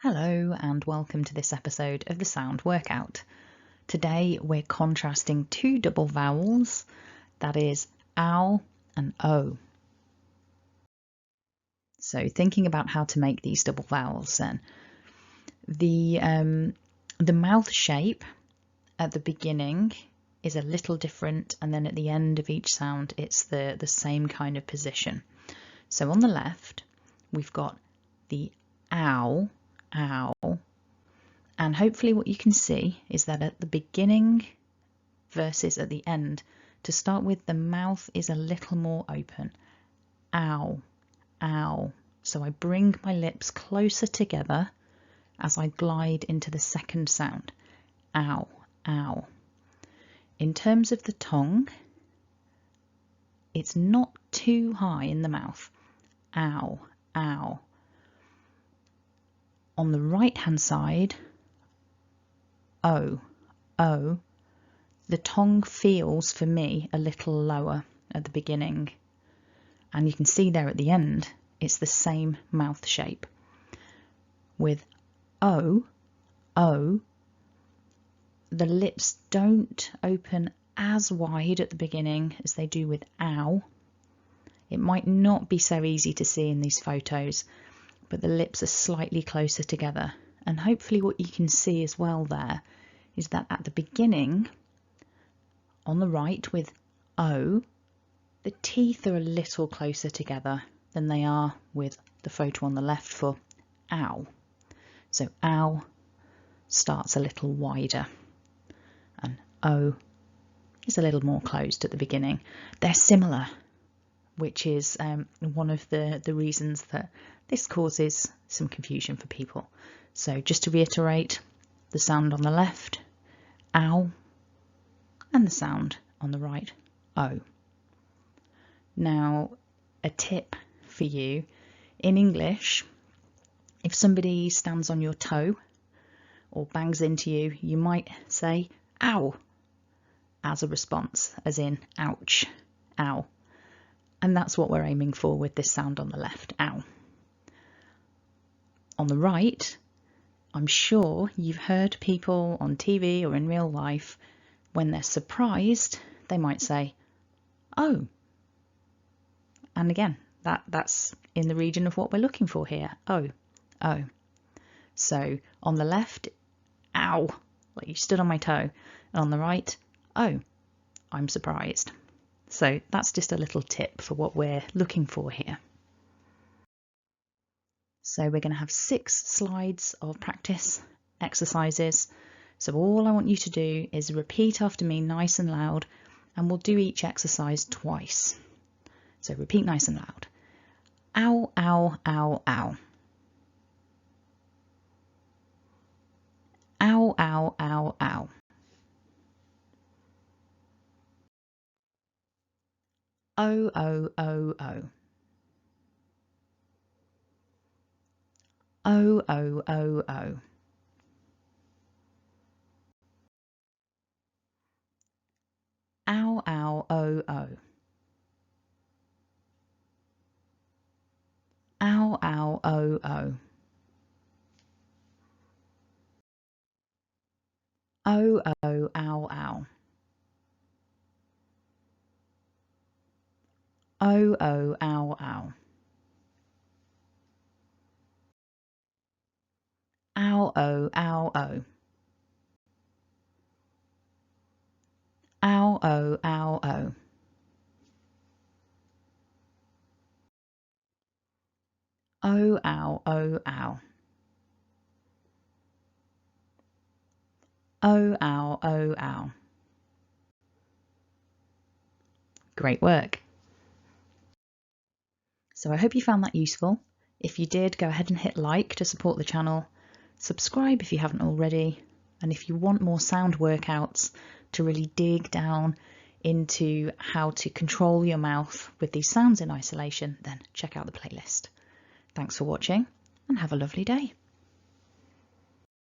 Hello and welcome to this episode of the Sound Workout. Today we're contrasting two double vowels, that is ow and o. So thinking about how to make these double vowels then. The mouth shape at the beginning is a little different, and then at the end of each sound it's the same kind of position. So on the left we've got the ow, and hopefully what you can see is that at the beginning versus at the end, to start with, the mouth is a little more open. Ow, ow. So I bring my lips closer together as I glide into the second sound. Ow, ow. In terms of the tongue, it's not too high in the mouth. Ow, ow. On the right hand side, o, o, the tongue feels for me a little lower at the beginning, and you can see there at the end it's the same mouth shape. With o, the lips don't open as wide at the beginning as they do with ow. It might not be so easy to see in these photos, but the lips are slightly closer together, and hopefully what you can see as well there is that at the beginning, on the right with o, the teeth are a little closer together than they are with the photo on the left for ow. So ow starts a little wider and o is a little more closed at the beginning. They're similar, which is one of the reasons that this causes some confusion for people. So just to reiterate, the sound on the left, ow, and the sound on the right, o. Now, a tip for you, in English, if somebody stands on your toe or bangs into you, you might say ow as a response, as in ouch, ow. And that's what we're aiming for with this sound on the left, ow. On the right, I'm sure you've heard people on TV or in real life, when they're surprised, they might say, oh. And again, that's in the region of what we're looking for here, oh, oh. So on the left, ow, like you stood on my toe. And on the right, oh, I'm surprised. So that's just a little tip for what we're looking for here. So we're going to have 6 slides of practice exercises. So all I want you to do is repeat after me nice and loud, and we'll do each exercise twice. So repeat nice and loud. Ow, ow, ow, ow. Ow, ow, ow, ow. Oh, oh, oh, oh. Oh, oh, oh, oh. Ow, ow, oh, oh. Ow, ow, oh, oh. Oh, oh, ow, ow. Oh, oh, ow, ow. Ow, oh, ow, oh. Ow, oh, ow, oh. Oh, ow, oh, ow. Oh, ow, oh, ow. Great work. So I hope you found that useful. If you did, go ahead and hit like to support the channel. Subscribe if you haven't already. And if you want more sound workouts to really dig down into how to control your mouth with these sounds in isolation, then check out the playlist. Thanks for watching and have a lovely day.